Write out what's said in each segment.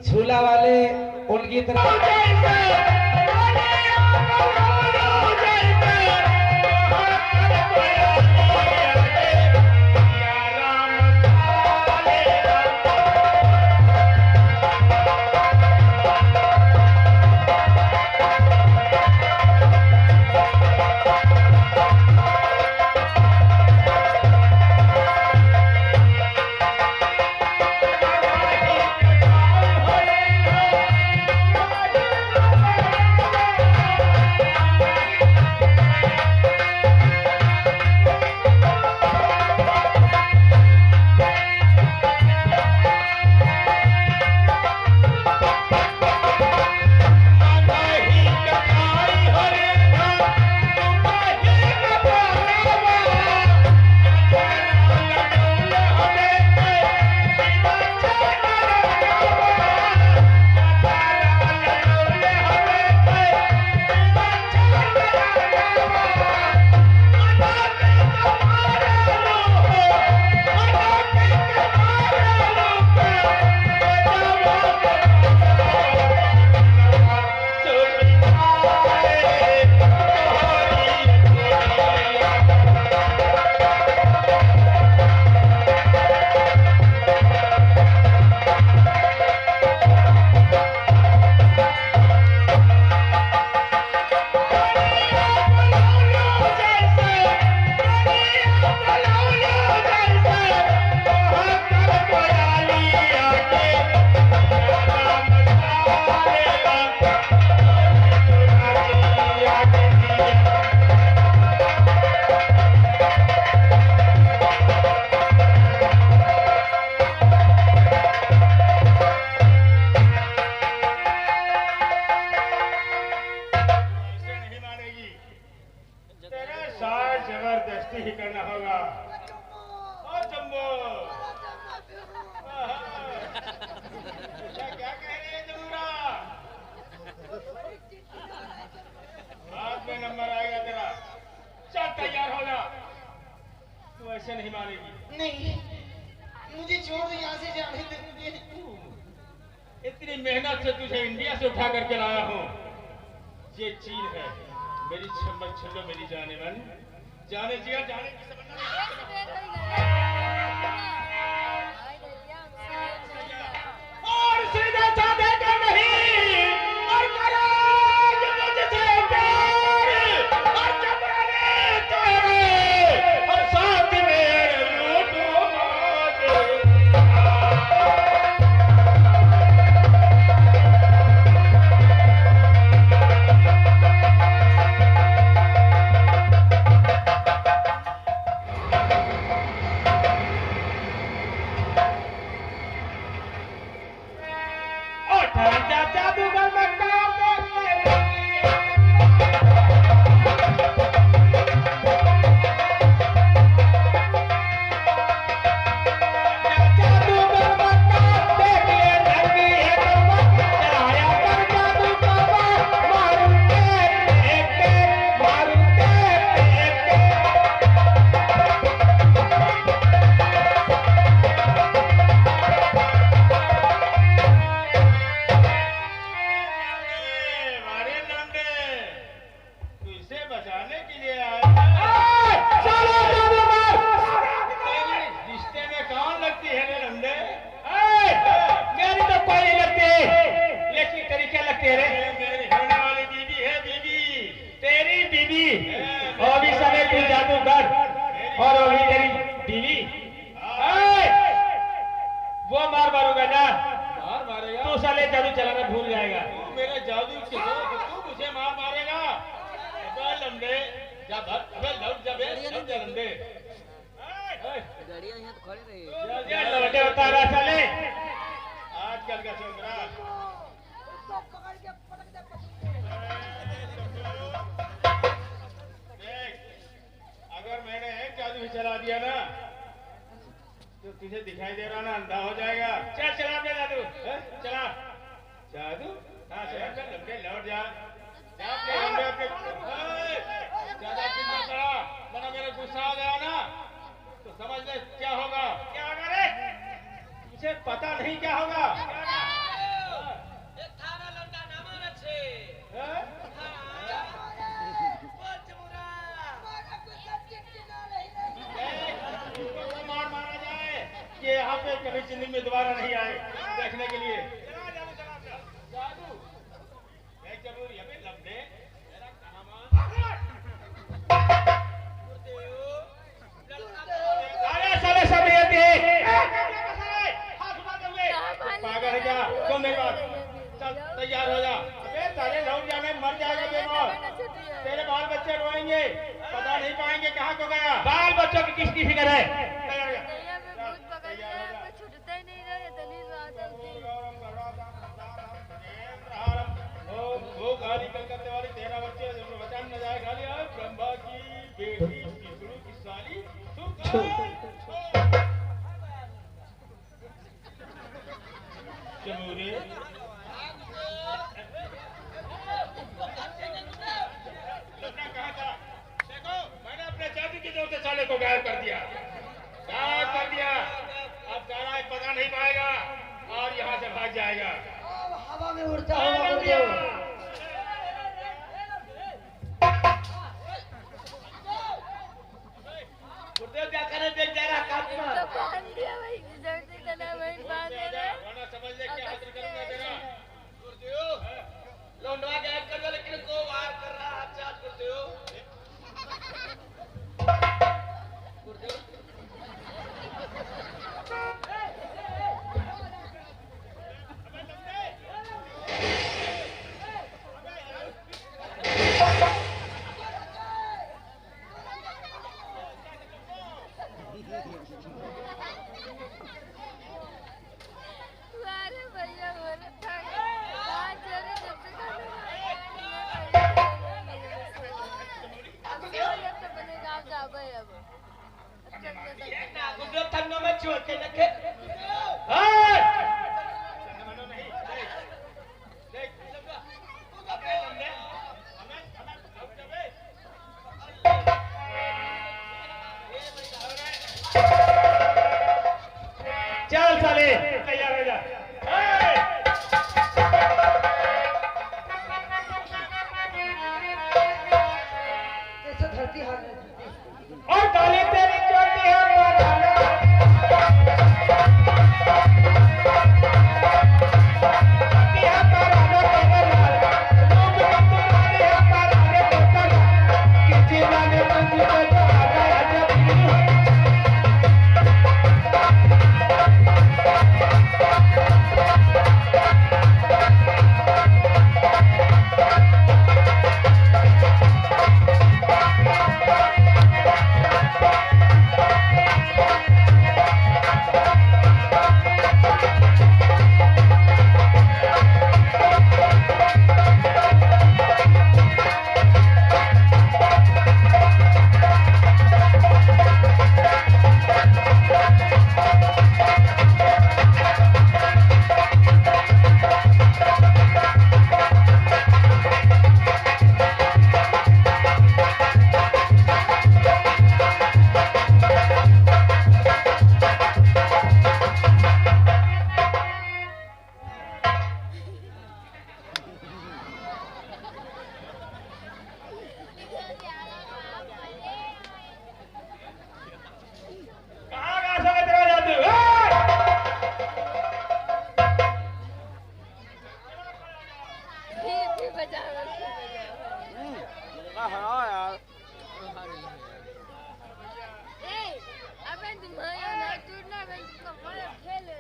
झूला वाले उनकी तरफ जबरदस्ती ही करना होगा। ओ जम्बो क्या कह रही है जमुरा? बाद में नंबर आएगा तेरा। चल तैयार हो जा। तू ऐसे नहीं मानेगी। नहीं, मुझे छोड़ दो, यहाँ से जाने दे मुझे। इतनी मेहनत से तुझे इंडिया से उठा करके लाया हूँ। ये चीन है मेरी छम्बल छल्लो मेरी जाने मन जाने जिया जाने की और सीधा साधे का नहीं और करो मुझसे प्यार और चपराने तेरे और साथ मेरे लूटो मारे। और अभी तेरी बीवी वो मार मारूंगा ना। मार मारेगा तू साले जादू चलाना भूल जाएगा। तू मेरे जादू से तू मुझे मार मारेगा। लंबे जा लौट जा लंबे गाड़ियां यहाँ तो खड़ी रही। लौटे होता रहा साले आजकल का छोकरा। अगर मैंने जादू भी चला दिया ना तो तुझे दिखाई दे रहा ना अंधा हो जाएगा। चल चला दे जादू। चला जादू। हाँ चला चल लंबे लौट जा ज्यादा चिंता करा वरना मेरा गुस्सा आ गया ना तो समझ ले क्या होगा। क्या होगा रे? तुझे पता नहीं क्या होगा। मेरी बात, चल तैयार हो जा। अबे साले लौट जाने मर जाएगा बेमौत, तेरे बाल बच्चे रोएंगे, पता नहीं पाएंगे कहाँ को गया। बाल बच्चों की किसकी फिक्र है? तैयार हो जा। वो गाली कलकत्ते वाली तेरा बच्चे बचान न जाए गाली है ब्रह्मा की बेटी विष्णु की साली चमूरे लड़का कहाँ था? देखो मैंने अपने जाति के जोर से साले को गायब कर दिया, गायब कर दिया। अब गाना पता नहीं पाएगा और यहाँ से भाग जाएगा। हवा में उड़ता हुआ गुरुदेव। गुरुदेव क्या करे देख जाएगा काट में। तो बांध दिया भाई जल्दी चला भाई बांध दे रहा वरना समझ ले क्या हासिल करूंगा तेरा। गुरुदेव लौंडवा गायब कर दो लेकिन को वार कर रहा हाथ से हाथ गुरुदेव। गुरुदेव अरे भैया बोला था बात चले जब तक अब तो बने गांव जा भाई अब गुरुदेव थन्नो में छोड़ के रखे। मनो नहीं देख अबे लंबे हमें अब जबे चल साले तैयार हो जा। जैसे धरती हाथ में और डाले तेरी चोटी है मराना। दिया मराना तेरे लाल, रूप का तुम्हारे है मराने पोता। किसी लाने मंजिल पे जो आ गया जब कहाँ गा सके तेरा जादू? भी बजा ए अबे तुम्हारा ना टूटना बन कपड़ा खेल ले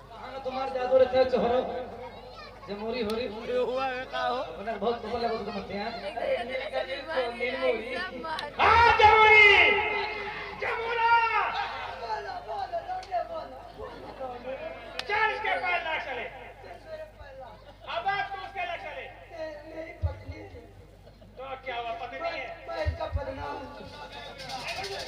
कहाँ तुम्हारे जादू रे चल छोरो जमूरी होरी हुआ है का हो उन्हें बहुत बोल लगा तुम मत हैं हाँ जमुरी जमुरा चल इसके पास लाख चले। अब आप तो उसके लाख चले मेरी पत्नी तो क्या हुआ पता नहीं है। मैं इसका परिणाम ले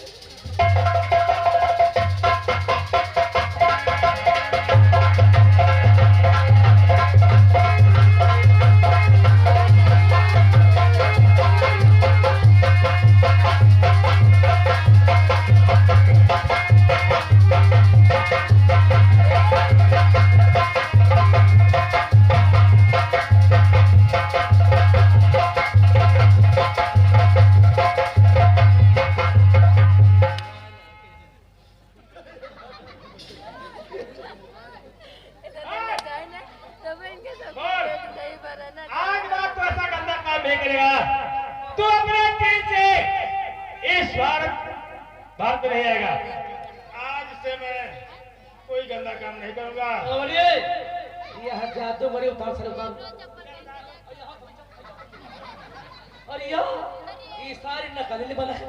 बात नहीं आएगा। आज से मैं कोई गंदा काम नहीं करूंगा। यह जादू बड़ी उतार सर उतार और ये सारी नकल नहीं बना है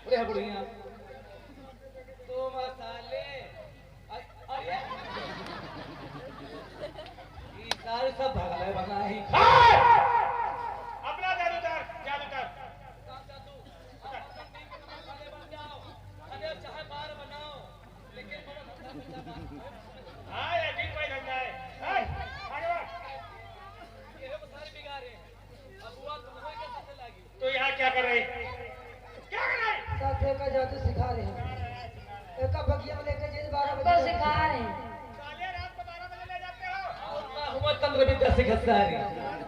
अरे बुढ़िया तो मसाले अरे ये सारे सब भगले बना ही अपना जादू कर, जादू कर। चाहे बार बनाओ लेकिन हाँ, ये ठीक कोई धंधा है। आगे बढ़। ये सारे बिगाड़े अब हुआ तुम्हें कैसे लगी तो यहाँ क्या कर रही? क्या कर रही? साथे का जादू सिखा रहे हैं एक बगिया में लेके जे 12 तो बजे सिखा रहे हैं। साले रात को 12 बजे ले जाते हो। हुआ तंत्र विद्या से खस्ता है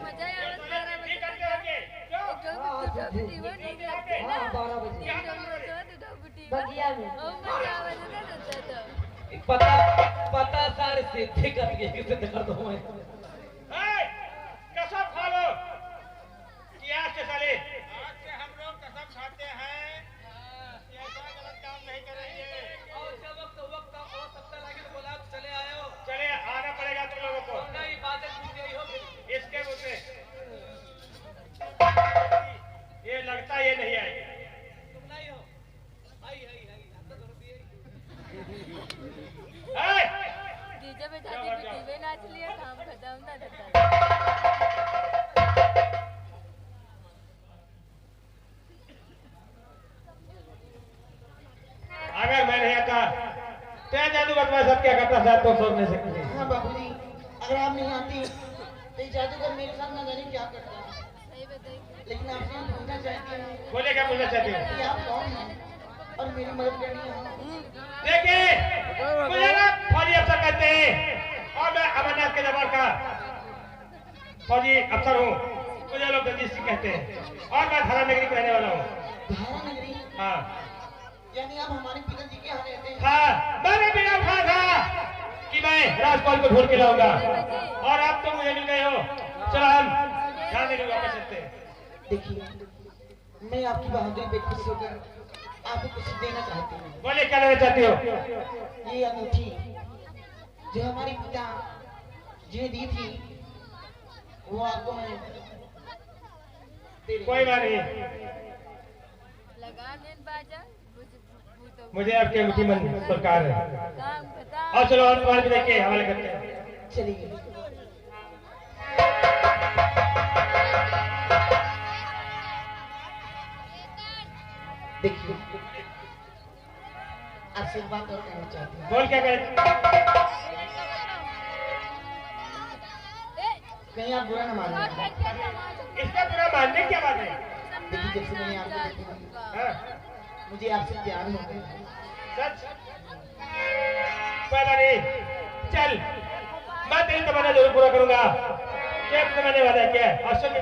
मजा ही आता है। ठीक करते होंगे। क्यों? हां 12 बजे बगिया में पता सारे सिद्धि कर गए किसे कर दो मैं कसम खा लो कि आज से साले, आज से हम लोग कसम खाते हैं कि ऐसा गलत काम नहीं करेंगे। और जब वक्त और सत्ता लगे तो बोला चले आयो चले आना पड़ेगा तुम लोगों को। नहीं बातें पूछ गई हो फिर इसके मुझे ये लगता ये नहीं आएगा। तुम नहीं हो आई अंदर धर दिए डीजे पे जाती बीवी नाच लिया काम खत्म ना देता। अगर मैं नहीं आता तो जादू बतवा सब क्या करता था तो सोच नहीं सकते। हां बाबूजी अगर आप नहीं आती तो ये जादूगर मेरे साथ ना जाने क्या करता सही बताइए। लेकिन आपसे हम पूछना चाहते हैं बोले क्या बोलना चाहते हो? कि आप कौन हैं और मेरी मदद करनी है। देखिए मुझे ना फौजी अफसर कहते हैं और मैं अमरनाथ के जवान का फौजी अफसर हूँ। मुझे लोग रंजीत सिंह कहते हैं और मैं धारा नगरी का रहने वाला हूँ। धारा नगरी हाँ यानी आप हमारे पिताजी के यहाँ रहते हैं। हाँ, मैंने बिना कहा था कि मैं राजपाल को ढूंढ के लाऊंगा और आप तो मुझे मिल गए हो। चलो हम ध्यान देने वापस चलते हैं। देखिए मैं आपकी बहादुरी पे खुश होकर आपको कुछ देना चाहती हूँ। बोले क्या लेना चाहती हो? ये अंगूठी जो हमारे पिता जिन्हें दी थी वो आपको मैं दे रही कोई हूँ। बात नहीं, लगा देन बाजा मुझे आपकी अंगूठी मन सरकार है। काम खत्म। और चलो और तुम्हारे भी देखिए हवाले करते हैं। चलिए देखिए आपसे एक बात और कहना चाहती हूँ। बोल क्या करें? कहीं आप बुरा न मानिए। इसका पूरा मानने क्या बात है? देखिए जब से मैंने आपको देखा हाँ? मुझे आपसे प्यार हो गया। सच? कोई बात नहीं, चल मैं तेरी तमन्ना जरूर पूरा करूंगा। क्या मैंने वादा किया है? और सुन